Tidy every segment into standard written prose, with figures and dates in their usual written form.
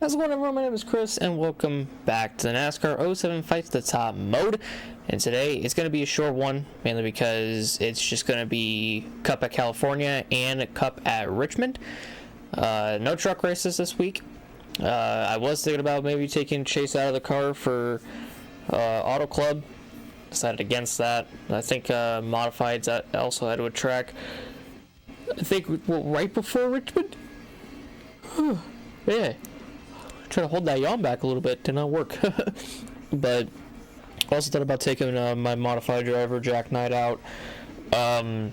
How's it going, everyone? My name is Chris, and welcome back to the NASCAR 07 Fight to the Top mode. And today, it's going to be a short one, mainly because it's just going to be Cup at California and Cup at Richmond. No truck races this week. I was thinking about maybe taking Chase out of the car for Auto Club. Decided against that. I think Modifieds also had to a track. I think right before Richmond. Yeah. Trying to hold that yawn back a little bit, did not work. But also thought about taking my modified driver Jack Knight out so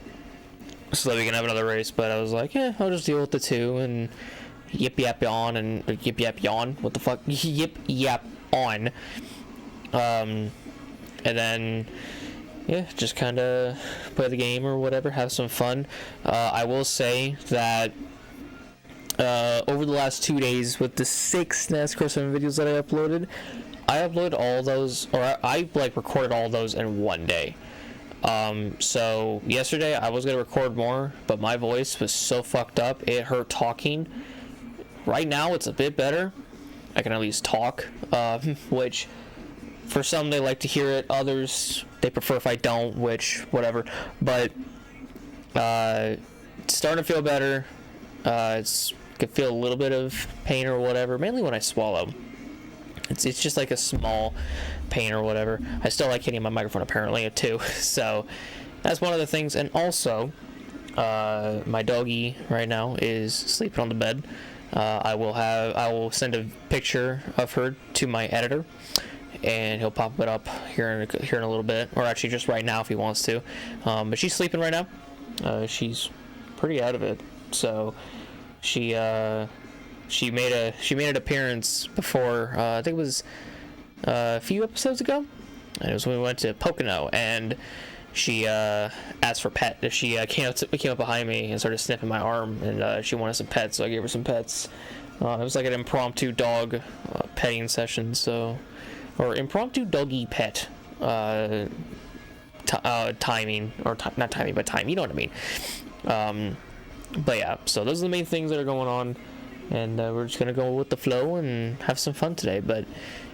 that we can have another race, but I was like, yeah, I'll just deal with the two and yip yap yawn and yip yap yawn, what the fuck, yip yap on, and then yeah, just kind of play the game or whatever, have some fun. I will say that over the last 2 days, with the 6 NASCAR 7 videos that I uploaded all those, or I recorded all those in one day. So yesterday I was gonna record more, but my voice was so fucked up, it hurt talking. Right now it's a bit better. I can at least talk, which for some they like to hear it, others they prefer if I don't, which whatever. But it's starting to feel better. Could feel a little bit of pain or whatever, mainly when I swallow. It's just like a small pain or whatever. I still like hitting my microphone apparently too, so that's one of the things. And also, my doggy right now is sleeping on the bed. I will send a picture of her to my editor, and he'll pop it up here in a little bit, or actually just right now if he wants to. But she's sleeping right now. She's pretty out of it, so. She made an appearance before, I think it was a few episodes ago, and it was when we went to Pocono, and she asked for pet. She came up behind me and started sniffing my arm, and she wanted some pets, so I gave her some pets. It was like an impromptu dog petting session, or impromptu doggy pet timing, or not timing, but time. You know what I mean. But yeah, so those are the main things that are going on, and we're just gonna go with the flow and have some fun today. But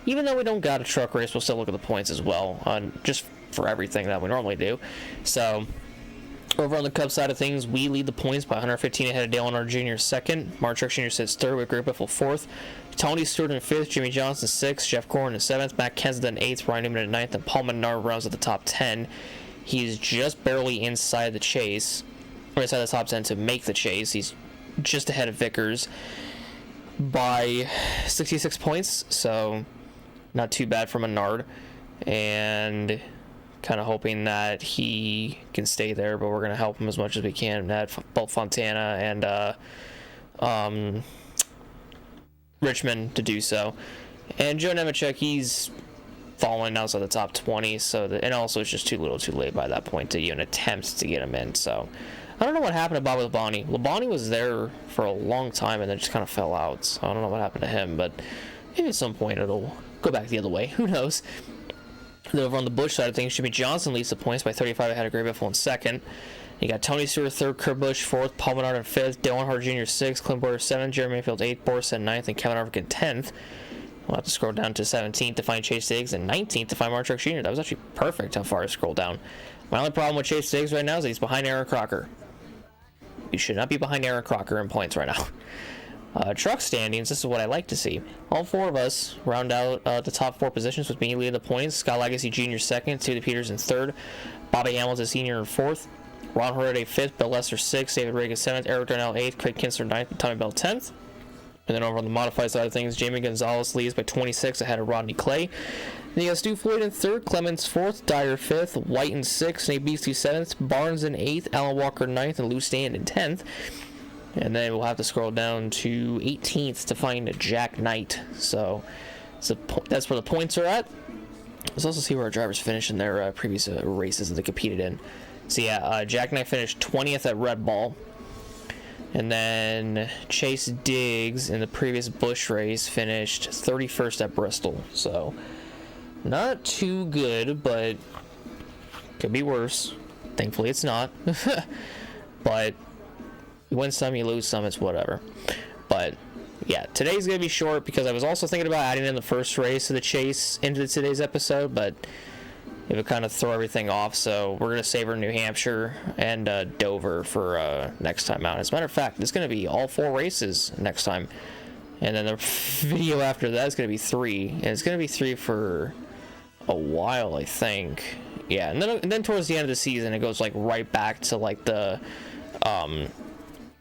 even though we don't got a truck race, we'll still look at the points as well, just for everything that we normally do. So over on the Cup side of things, we lead the points by 115 ahead of Dale Earnhardt Jr. second. Mark Truex Jr. sits third with Greg Biffle fourth. Tony Stewart in fifth, Jimmy Johnson sixth, Jeff Gordon in seventh, Matt Kenseth in eighth, Ryan Newman in ninth, and Paul Menard rounds at the top 10. He's just barely inside the chase. Inside the top 10 to make the chase. He's just ahead of Vickers by 66 points, so not too bad for Menard, and kind of hoping that he can stay there, but we're going to help him as much as we can at both Fontana and Richmond to do so. And Joe Nemechek, he's falling outside the top 20, and also it's just too little too late by that point to even attempt to get him in, so I don't know what happened to Bob Labonte. Labonte was there for a long time and then just kind of fell out. So I don't know what happened to him, but maybe at some point it'll go back the other way. Who knows? Then over on the Busch side of things, Jimmy Johnson leads the points by 35 ahead of Greg Biffle in second. You got Tony Stewart third, Kurt Busch fourth, Paul Menard in fifth, Dale Earnhardt Jr. sixth, Clint Bowyer seventh, Jeremy Mayfield eighth, Boris in ninth, and Kevin Harvick in 10th. We'll have to scroll down to 17th to find Chase Diggs, and 19th to find Mark Truex Jr. That was actually perfect how far I scrolled down. My only problem with Chase Diggs right now is that he's behind Aaron Crocker. You should not be behind Aaron Crocker in points right now. Truck standings, this is what I like to see. All four of us round out the top 4 positions with me leading the points. Scott Legacy Jr. second, Timothy Peters in third, Bobby Hamilton Sr. in fourth, Ron Hurley fifth, Bill Lester sixth, David Reagan seventh, Eric Darnell eighth, Craig Kinsler ninth, and Tommy Bell 10th. And then over on the modified side of things, Jamie Gonzalez leads by 26 ahead of Rodney Clay. Then you got Stu Floyd in third, Clemens fourth, Dyer fifth, White in sixth, Nate Beastie seventh, Barnes in eighth, Alan Walker ninth, and Lou Stand in 10th. And then we'll have to scroll down to 18th to find Jack Knight. So that's where the points are at. Let's also see where our drivers finished in their previous races that they competed in. So yeah, Jack Knight finished 20th at Red Bull. And then Chase Diggs in the previous Busch race finished 31st at Bristol. So not too good, but could be worse. Thankfully it's not. But you win some, you lose some, it's whatever. But yeah, today's going to be short because I was also thinking about adding in the first race of the chase into today's episode, but it would kind of throw everything off, so we're going to savor New Hampshire and Dover for next time out. As a matter of fact, it's going to be all 4 races next time. And then the video after that is going to be 3. And it's going to be 3 for a while, I think. Yeah, and then towards the end of the season, it goes like right back to like the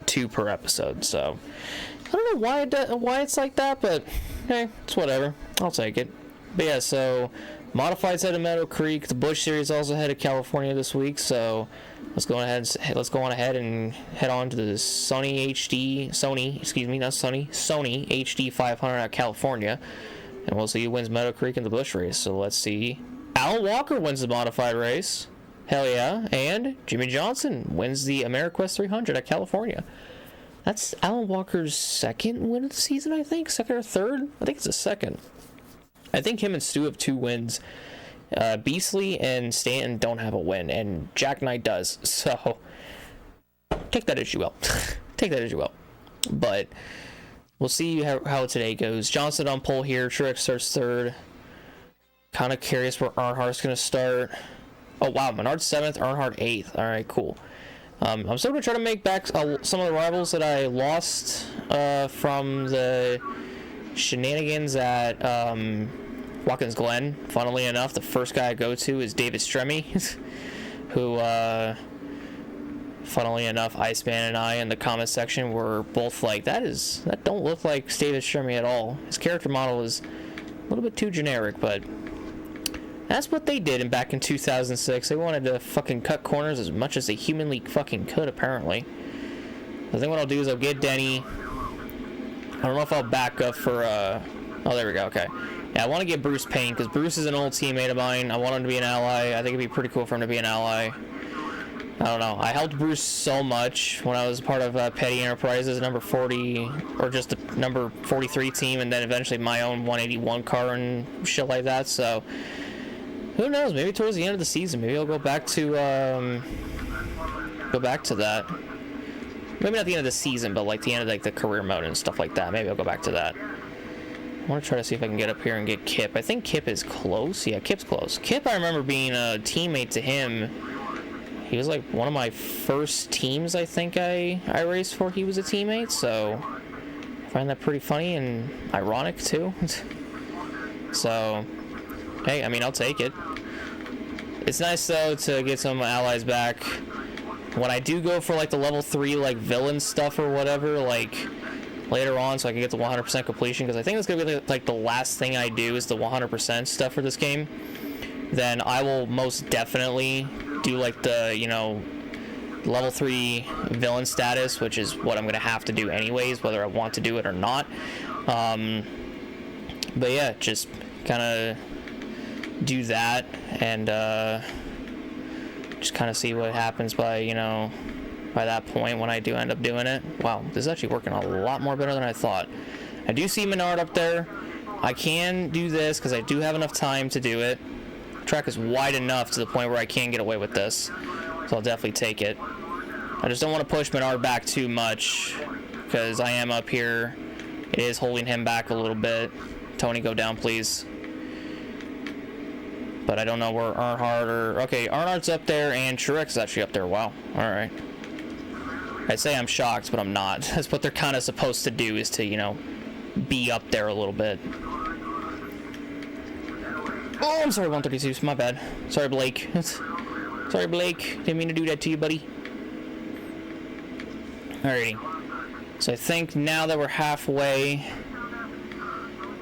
2 per episode. So I don't know why it's like that, but hey, it's whatever. I'll take it. But yeah, so Modifieds head to Meadow Creek. The Busch Series also headed to California this week, so let's go on ahead and head on to the Sony HD 500 at California, and we'll see who wins Meadow Creek in the Busch race. So let's see. Alan Walker wins the modified race. Hell yeah. And Jimmy Johnson wins the AmeriQuest 300 at California. That's Alan Walker's second win of the season, I think. Second or third? I think it's a second. I think him and Stu have 2 wins. Beasley and Stanton don't have a win, and Jack Knight does. So take that as you will. Take that as you will. But we'll see how today goes. Johnson on pole here. Truex starts 3rd. Kind of curious where Earnhardt's going to start. Oh, wow. Menard 7th, Earnhardt 8th. All right, cool. I'm still going to try to make back some of the rivals that I lost from the shenanigans at Watkins Glen. Funnily enough, the first guy I go to is David Stremme, who, funnily enough, Iceman and I in the comment section were both like, that don't look like David Stremme at all. His character model is a little bit too generic, but that's what they did back in 2006. They wanted to fucking cut corners as much as they humanly fucking could, apparently. I think what I'll do is I'll get Denny. I don't know if I'll back up for, oh, there we go, okay. Yeah, I want to get Bruce Payne, because Bruce is an old teammate of mine. I want him to be an ally. I think it'd be pretty cool for him to be an ally. I don't know. I helped Bruce so much when I was part of Petty Enterprises, number 40, or just the number 43 team, and then eventually my own 181 car and shit like that, so who knows? Maybe towards the end of the season, maybe I'll go back to that. Maybe not the end of the season, but like the end of like the career mode and stuff like that. Maybe I'll go back to that. I want to try to see if I can get up here and get Kip. I think Kip is close. Yeah, Kip's close. Kip, I remember being a teammate to him. He was like one of my first teams I think I raced for. He was a teammate, so I find that pretty funny and ironic too. So, hey, I mean, I'll take it. It's nice though to get some allies back. When I do go for like the level 3 like villain stuff or whatever, like later on, so I can get the 100% completion, because I think that's gonna be like the last thing I do is the 100% stuff for this game. Then I will most definitely do like the, you know, level 3 villain status, which is what I'm gonna have to do anyways, whether I want to do it or not. But yeah, just kind of do that and just kind of see what happens by, you know, by that point when I do end up doing it. Wow, this is actually working a lot more better than I thought. I do see Menard up there. I can do this because I do have enough time to do it. The track is wide enough to the point where I can get away with this, so I'll definitely take it. I just don't want to push Menard back too much because I am up here. It is holding him back a little bit. Tony, go down, please. But I don't know where Earnhardt or... Okay, Earnhardt's up there, and Truex is actually up there. Wow. Alright. I'd say I'm shocked, but I'm not. That's what they're kind of supposed to do, is to, you know, be up there a little bit. Oh, I'm sorry, 132. My bad. Sorry, Blake. Sorry, Blake. Didn't mean to do that to you, buddy. Alrighty. So I think now that we're halfway...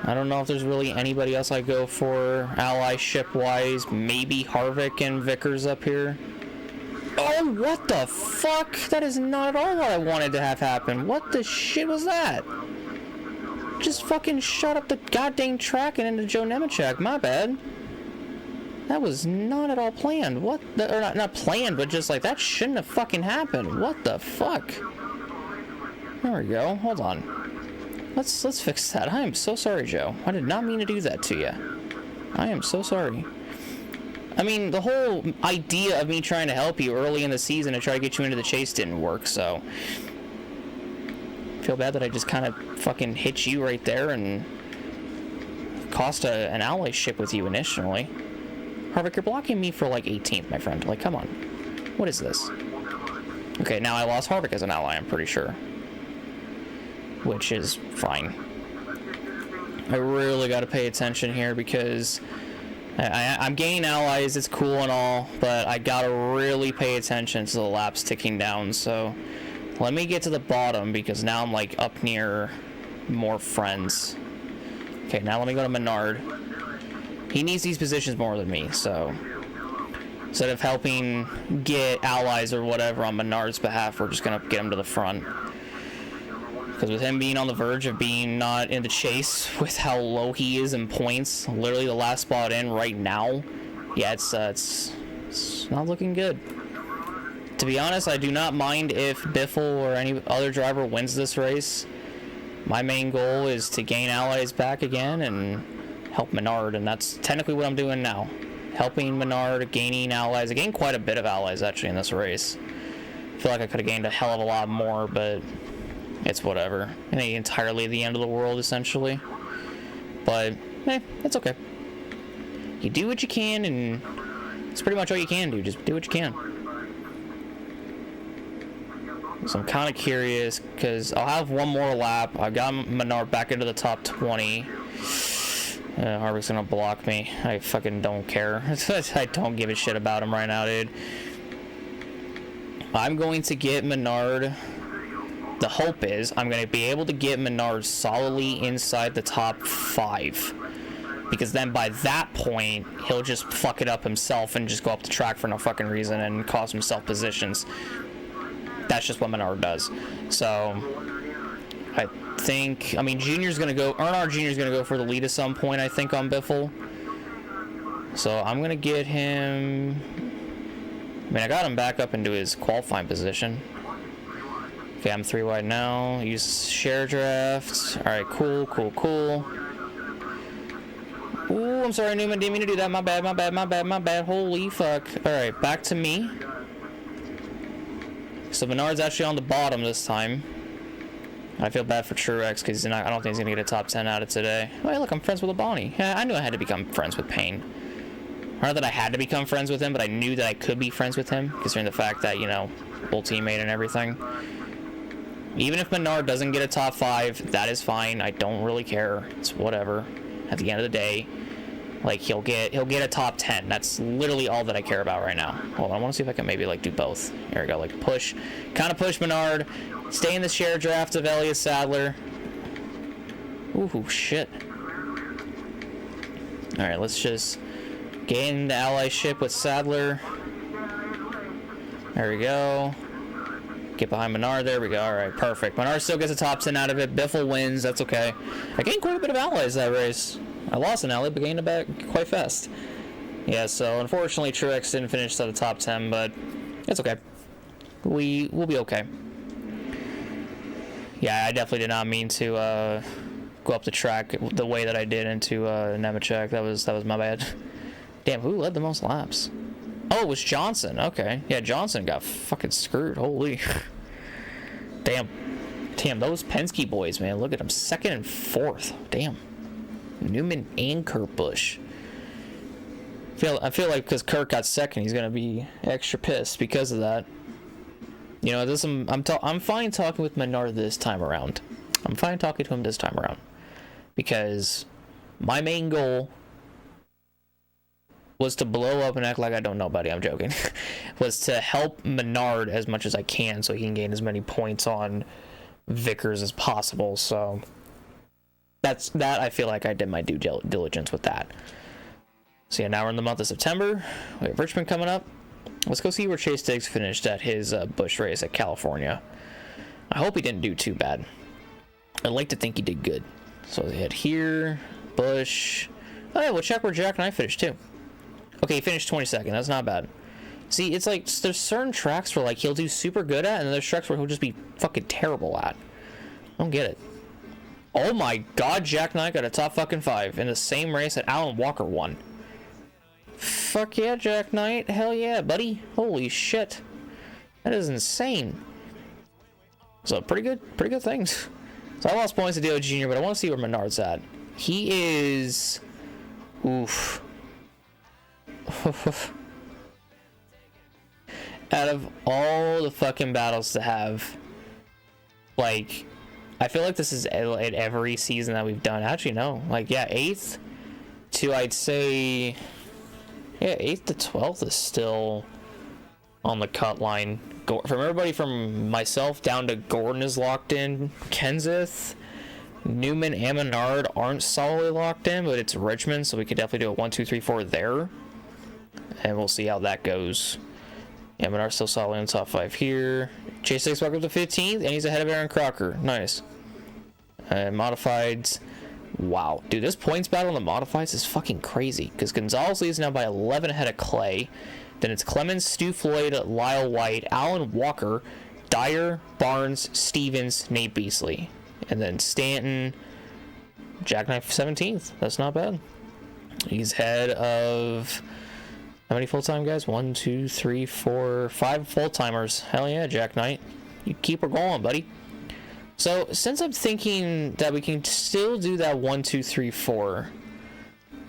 I don't know if there's really anybody else I go for allyship-wise. Maybe Harvick and Vickers up here. Oh, what the fuck? That is not at all what I wanted to have happen. What the shit was that? Just fucking shot up the goddamn track and into Joe Nemechek. My bad. That was not at all planned. What the... Or not planned, but just like, that shouldn't have fucking happened. What the fuck? There we go. Hold on. Let's fix that. I am so sorry, Joe. I did not mean to do that to you. I am so sorry. I mean, the whole idea of me trying to help you early in the season to try to get you into the chase didn't work, so... Feel bad that I just kind of fucking hit you right there and cost an ally ship with you initially. Harvick, you're blocking me for like 18th, my friend. Like, come on. What is this? Okay, now I lost Harvick as an ally, I'm pretty sure. Which is fine. I really got to pay attention here because I'm gaining allies, it's cool and all, but I got to really pay attention to the laps ticking down. So let me get to the bottom because now I'm like up near more friends. Okay, now let me go to Menard. He needs these positions more than me, so instead of helping get allies or whatever on Menard's behalf, we're just going to get him to the front. Because with him being on the verge of being not in the chase with how low he is in points, literally the last spot in right now, yeah, it's not looking good. To be honest, I do not mind if Biffle or any other driver wins this race. My main goal is to gain allies back again and help Menard, and that's technically what I'm doing now. Helping Menard, gaining allies. I gained quite a bit of allies actually in this race. I feel like I could have gained a hell of a lot more, but it's whatever. It ain't entirely the end of the world, essentially. But, it's okay. You do what you can, and it's pretty much all you can do. Just do what you can. So I'm kind of curious, because I'll have one more lap. I've got Menard back into the top 20. Harvick's gonna block me. I fucking don't care. I don't give a shit about him right now, dude. I'm going to get Menard. The hope is I'm going to be able to get Menard solidly inside the top 5. Because then by that point, he'll just fuck it up himself and just go up the track for no fucking reason and cost himself positions. That's just what Menard does. So, I think, I mean, Junior's going to go, Earnhardt Junior's going to go for the lead at some point, I think, on Biffle. So, I'm going to get him, I mean, I got him back up into his qualifying position. Okay, I'm 3 wide now. Use share draft. Alright, cool. Ooh, I'm sorry, Newman. Didn't mean to do that. My bad. Holy fuck. Alright, back to me. So Menard's actually on the bottom this time. I feel bad for Truex because I don't think he's going to get a top 10 out of today. Oh, hey, look, I'm friends with Labonte. Yeah, I knew I had to become friends with Payne. Not that I had to become friends with him, but I knew that I could be friends with him, considering the fact that, you know, old teammate and everything. Even if Menard doesn't get a top 5, that is fine. I don't really care. It's whatever. At the end of the day, like, he'll get a top 10. That's literally all that I care about right now. Hold on, I want to see if I can maybe like do both. Here we go. Like push Menard. Stay in the share draft of Elliott Sadler. Ooh, shit. All right, let's just gain the allyship with Sadler. There we go. Get behind Menard. There we go. All right, perfect. Menard still gets a top 10 out of it. Biffle wins. That's okay. I gained quite a bit of allies that race. I lost an ally, but gained it back quite fast. Yeah, so unfortunately Truex didn't finish at the top 10, but it's okay. We'll be okay. Yeah, I definitely did not mean to go up the track the way that I did into Nemechek. That was my bad. Damn, who led the most laps? Oh, it was Johnson. Okay. Yeah, Johnson got fucking screwed. Holy. Damn, those Penske boys, man. Look at them. 2nd and 4th. Damn. Newman and Kurt Busch. I feel like because Kurt got 2nd, he's gonna be extra pissed because of that. You know, I'm fine talking with Menard this time around. I'm fine talking to him this time around because my main goal was to blow up and act like I don't know, buddy. I'm joking. Was to help Menard as much as I can so he can gain as many points on Vickers as possible. So that I feel like I did my due diligence with that. So yeah, now we're in the month of September. We have Richmond coming up. Let's go see where Chase Diggs finished at his Busch race at California. I hope he didn't do too bad. I'd like to think he did good. So they had here, Busch. Oh yeah, we'll check where Jack and I finished too. Okay, he finished 22nd. That's not bad. See, it's like there's certain tracks where like he'll do super good at, and then there's tracks where he'll just be fucking terrible at. I don't get it. Oh my god, Jack Knight got a top fucking 5 in the same race that Alan Walker won. Fuck yeah, Jack Knight. Hell yeah, buddy. Holy shit. That is insane. So pretty good things. So I lost points to Dale Jr., but I want to see where Menard's at. He is... Oof. Out of all the fucking battles to have, like, I feel like this is at every season that we've done. Actually, no. Like, yeah, 8th to, I'd say... Yeah, 8th to 12th is still on the cut line. From everybody from myself down to Gordon is locked in. Kenseth, Newman, and Menard aren't solidly locked in, but it's Richmond, so we could definitely do a 1, 2, 3, 4 there. And we'll see how that goes. Yeah, Menard's still solid in the top 5 here. Chase 6 back up to 15th, and he's ahead of Aaron Crocker. Nice. And modifieds. Wow. Dude, this points battle on the modifieds is fucking crazy. Because Gonzalez leads now by 11 ahead of Clay. Then it's Clemens, Stu Floyd, Lyle White, Alan Walker, Dyer, Barnes, Stevens, Nate Beasley. And then Stanton, Jackknife 17th. That's not bad. He's ahead of... How many full-time guys? 1, 2, 3, 4, 5 full-timers. Hell yeah, Jack Knight. You keep her going, buddy. So, since I'm thinking that we can still do that 1, 2, 3, 4,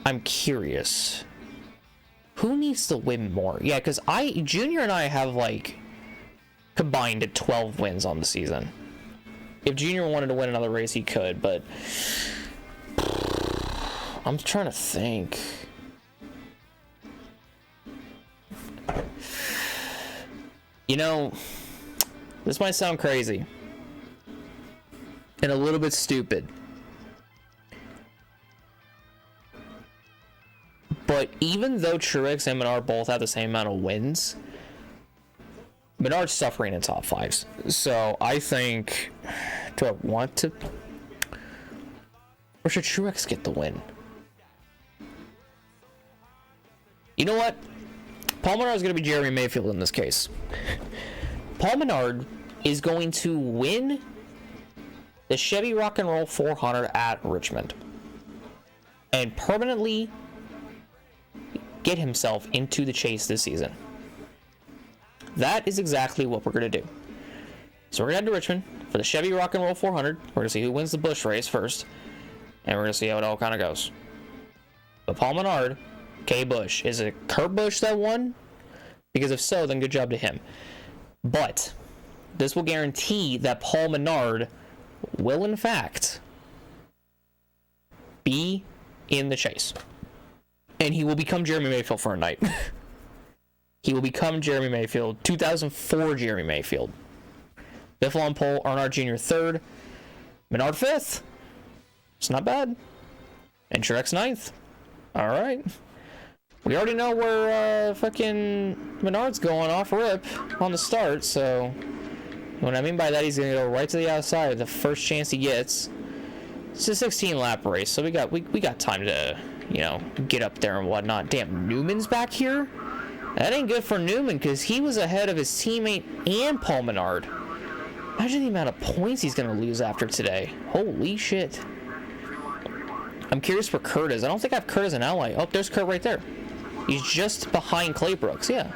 I'm curious. Who needs to win more? Yeah, because Junior and I have, like, combined at 12 wins on the season. If Junior wanted to win another race, he could, but... I'm trying to think... You know, this might sound crazy and a little bit stupid, but even though Truex and Menard both have the same amount of wins, Menard's suffering in top 5s. So I think, do I want to, or should Truex get the win? You know what? Paul Menard is going to be Jeremy Mayfield in this case. Paul Menard is going to win the Chevy Rock and Roll 400 at Richmond and permanently get himself into the chase this season. That is exactly what we're going to do. So we're going to head to Richmond for the Chevy Rock and Roll 400. We're going to see who wins the Busch race first, and we're going to see how it all kind of goes. But Paul Menard... K. Busch. Is it Kurt Busch that won? Because if so, then good job to him. But this will guarantee that Paul Menard will, in fact, be in the chase. And he will become Jeremy Mayfield for a night. He will become Jeremy Mayfield, 2004 Jeremy Mayfield. Biffle on pole, Earnhardt Jr. 3rd, Menard 5th. It's not bad. And Truex 9th. All right. We already know where fucking Menard's going off rip on the start, so what I mean by that, he's going to go right to the outside the first chance he gets. It's a 16-lap race, so we got time to, you know, get up there and whatnot. Damn, Newman's back here? That ain't good for Newman, because he was ahead of his teammate and Paul Menard. Imagine the amount of points he's going to lose after today. Holy shit. I'm curious where Kurt is. I don't think I have Kurt as an ally. Oh, there's Kurt right there. He's just behind Clay Brooks, yeah.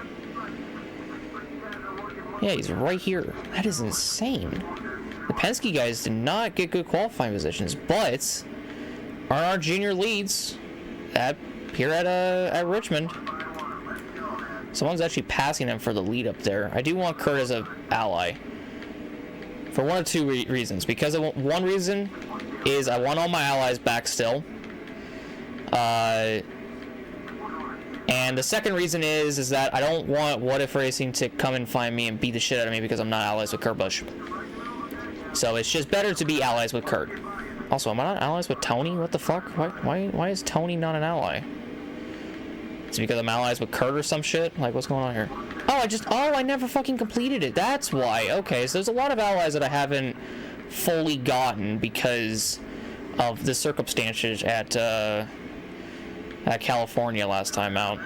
Yeah, he's right here. That is insane. The Penske guys did not get good qualifying positions, but Earnhardt Jr. leads here at Richmond. Someone's actually passing him for the lead up there. I do want Kurt as an ally for one of two reasons. Because one reason is I want all my allies back still. And the second reason is that I don't want What If Racing to come and find me and beat the shit out of me because I'm not allies with Kurt Busch. So it's just better to be allies with Kurt. Also, am I not allies with Tony? What the fuck? Why is Tony not an ally? It's because I'm allies with Kurt or some shit? Like, what's going on here? I never fucking completed it. That's why. Okay, so there's a lot of allies that I haven't fully gotten because of the circumstances at California last time out.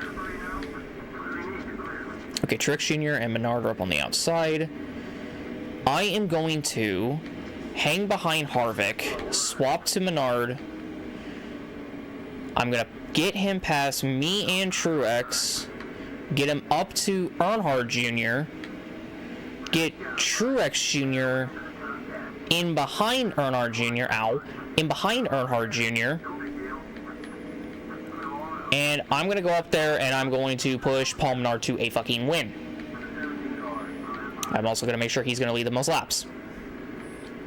Okay, Truex Jr. and Menard are up on the outside. I am going to hang behind Harvick, swap to Menard. I'm going to get him past me and Truex, get him up to Earnhardt Jr., get Truex Jr. in behind Earnhardt Jr. In behind Earnhardt Jr. And I'm going to go up there and I'm going to push Paul Menard to a fucking win. I'm also going to make sure he's going to lead the most laps.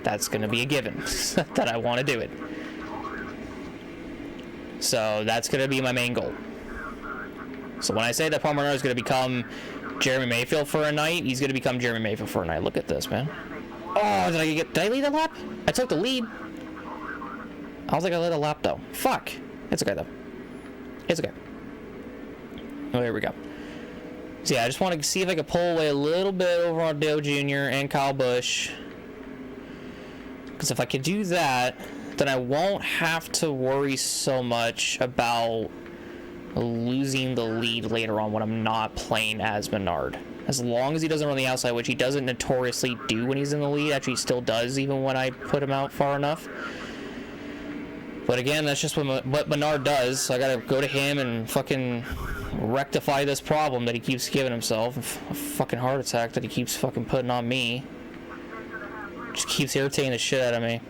That's going to be a given that I want to do it. So that's going to be my main goal. So when I say that Paul Menard is going to become Jeremy Mayfield for a night, he's going to become Jeremy Mayfield for a night. Look at this, man. Oh, did I lead a lap? I took the lead. I don't think I led a lap, though. Fuck. It's okay, though. It's okay. Oh, here we go. So yeah, I just want to see if I can pull away a little bit over on Dale Jr. and Kyle Busch. Because if I can do that, then I won't have to worry so much about losing the lead later on when I'm not playing as Menard. As long as he doesn't run the outside, which he doesn't notoriously do when he's in the lead. Actually, he still does even when I put him out far enough. But again, that's just what Menard does. So I gotta go to him and fucking rectify this problem that he keeps giving himself. A fucking heart attack that he keeps fucking putting on me. Just keeps irritating the shit out of me.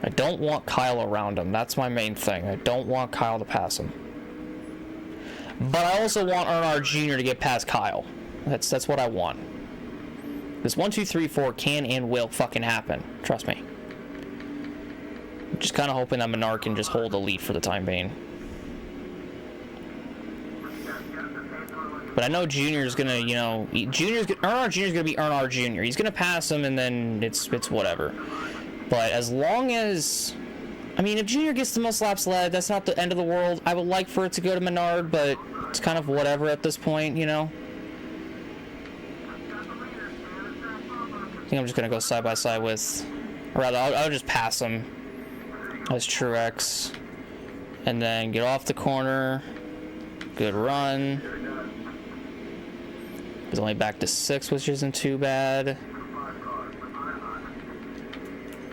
I don't want Kyle around him. That's my main thing. I don't want Kyle to pass him. But I also want Earnhardt Jr. to get past Kyle. That's what I want. This 1, 2, 3, 4 can and will fucking happen. Trust me. I'm just kind of hoping that Menard can just hold the lead for the time being. But I know Junior's gonna, you know, Earnhardt Jr.'s gonna be Earnhardt Jr. He's gonna pass him, and then it's whatever. But as long as, I mean, if Junior gets the most laps led, that's not the end of the world. I would like for it to go to Menard, but it's kind of whatever at this point, you know. I think I'm just gonna go side by side with, or rather, I'll just pass him as Truex, and then get off the corner. Good run. He's only back to 6, which isn't too bad.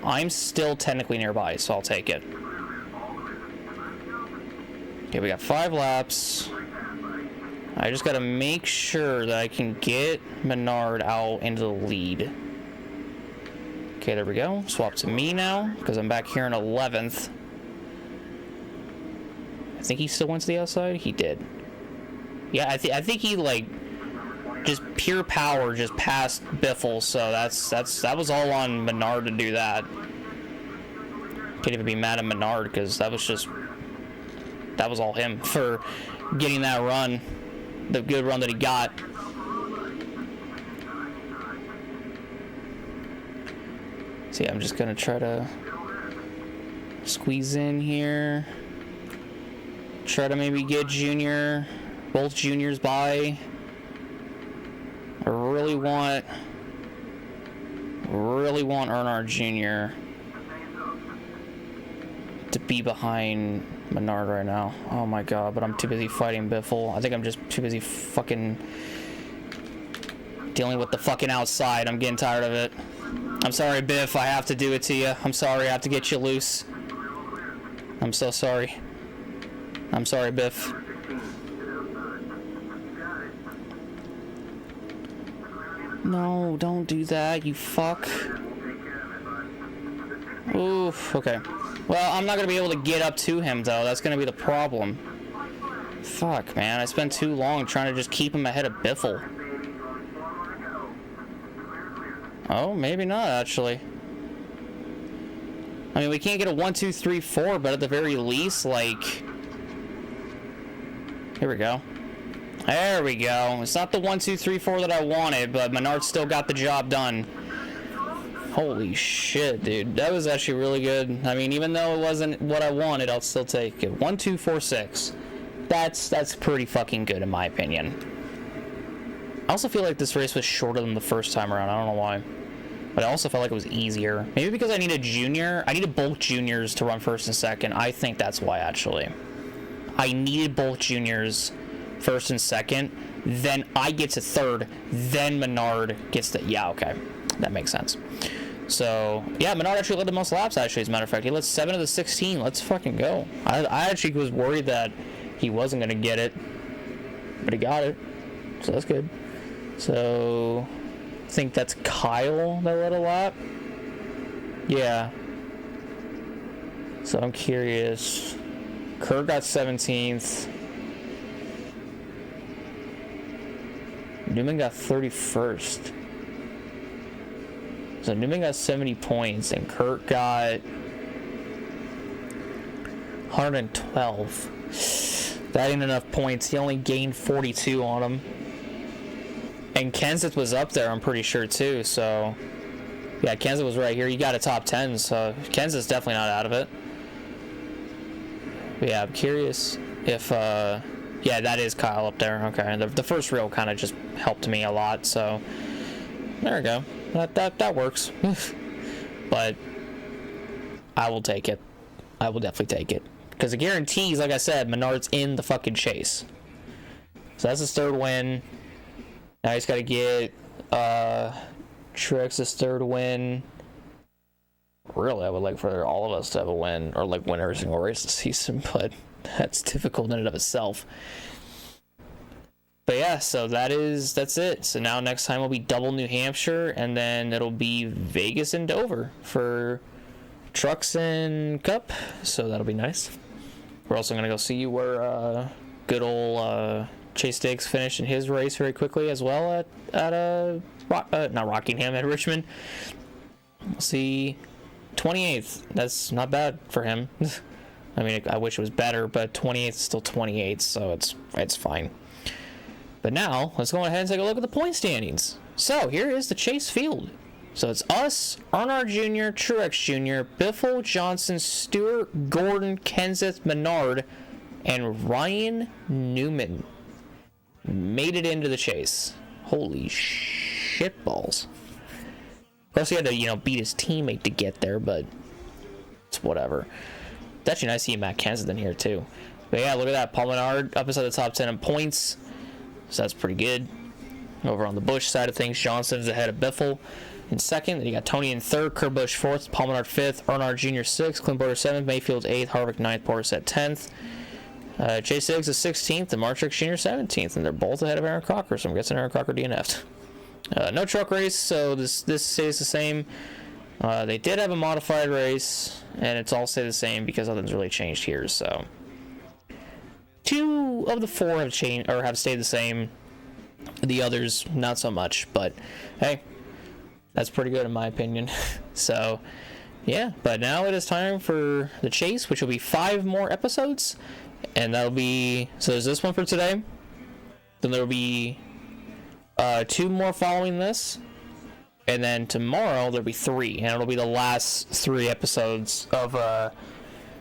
I'm still technically nearby, so I'll take it. Okay, we got 5 laps. I just gotta make sure that I can get Menard out into the lead. Okay, there we go. Swap to me now, because I'm back here in 11th. I think he still went to the outside? He did. Yeah, I think he, like, just pure power just passed Biffle, so that was all on Menard to do that. Can't even be mad at Menard, because that was all him for getting that run, the good run that he got. So yeah, I'm just gonna try to squeeze in here. Try to maybe get both juniors by. I really want Earnhardt Jr. to be behind Menard right now. Oh my god, but I'm too busy fighting Biffle. I think I'm just too busy fucking dealing with the fucking outside. I'm getting tired of it. I'm sorry, Biff. I have to do it to you. I'm sorry. I have to get you loose. I'm so sorry. I'm sorry, Biff. No, don't do that, you fuck. Oof, okay. Well, I'm not gonna be able to get up to him, though. That's gonna be the problem. Fuck, man. I spent too long trying to just keep him ahead of Biffle. Oh, maybe not, actually. I mean, we can't get a 1, 2, 3, 4, but at the very least, like... Here we go. There we go. It's not the 1, 2, 3, 4 that I wanted, but Menard still got the job done. Holy shit, dude. That was actually really good. I mean, even though it wasn't what I wanted, I'll still take it. 1, 2, 4, 6. That's pretty fucking good, in my opinion. I also feel like this race was shorter than the first time around. I don't know why. But I also felt like it was easier. Maybe because I needed both juniors to run first and second. I think that's why, actually. I needed both juniors first and second. Then I get to third. Then Menard gets to... Yeah, okay. That makes sense. So, yeah, Menard actually led the most laps, actually, as a matter of fact. He led 7 of the 16. Let's fucking go. I actually was worried that he wasn't going to get it. But he got it. So that's good. So, think that's Kyle that led a lap. Yeah. So I'm curious. Kurt got 17th. Newman got 31st. So Newman got 70 points and Kurt got 112. That ain't enough points. He only gained 42 on him. And Kenseth was up there, I'm pretty sure, too. So, yeah, Kenseth was right here. He got a top 10, so Kenseth's definitely not out of it. But yeah, I'm curious if, yeah, that is Kyle up there. Okay, and the first reel kind of just helped me a lot, so there we go. That works. But I will take it. I will definitely take it. Because it guarantees, like I said, Menard's in the fucking chase. So that's his third win. Now he's got to get Truex's third win. Really, I would like for all of us to have a win, or like win every single race this season, but that's difficult in and of itself. But yeah, so that's it. So now next time will be double New Hampshire, and then it'll be Vegas and Dover for Trucks and Cup. So that'll be nice. We're also going to go see where good old Chase Diggs finished in his race very quickly as well at not Rockingham, at Richmond. We'll see 28th. That's not bad for him. I mean, I wish it was better, but 28th is still 28th, so it's fine. But now, let's go ahead and take a look at the point standings. So, here is the Chase field. So, it's us, Earnhardt Jr., Truex Jr., Biffle, Johnson, Stewart, Gordon, Kenseth, Menard, and Ryan Newman made it into the chase. Holy shit balls. Of course, he had to, beat his teammate to get there, but it's whatever. It's actually nice to see Matt Kenseth in here, too. But yeah, look at that. Paul Menard up inside the top 10 in points. So that's pretty good. Over on the Busch side of things, Johnson's ahead of Biffle in second. Then you got Tony in third, Kurt Busch fourth, Paul Menard fifth, Earnhardt Jr. sixth, Clint Bowyer seventh, Mayfield eighth, Harvick ninth, Portishead 10th. Chase Diggs is 16th, and Mark Truex Jr. 17th, and they're both ahead of Aaron Crocker, so I'm guessing Aaron Crocker DNF'd. No truck race, so this stays the same. They did have a modified race, and it's all stayed the same because nothing's really changed here, so 2 of the 4 have changed or have stayed the same. The others not so much, but hey, that's pretty good in my opinion. So yeah, but now it is time for the chase, which will be 5 more episodes, and that'll be, so there's this one for today, then there'll be 2 more following this, and then tomorrow there'll be 3, and it'll be the last 3 episodes of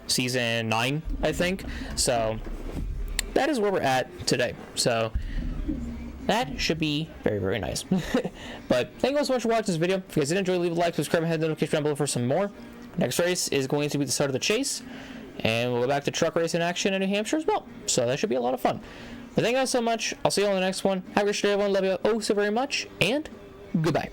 season 9, I think. So that is where we're at today. So that should be very, very nice. But thank you all so much for watching this video. If you guys did enjoy, leave a like, subscribe, and hit the notification down below for some more. Next race is going to be the start of the chase, and we'll go back to truck racing action in New Hampshire as well. So that should be a lot of fun. But thank you guys so much. I'll see you all in the next one. Have a great day, everyone. Love you oh so very much, and goodbye.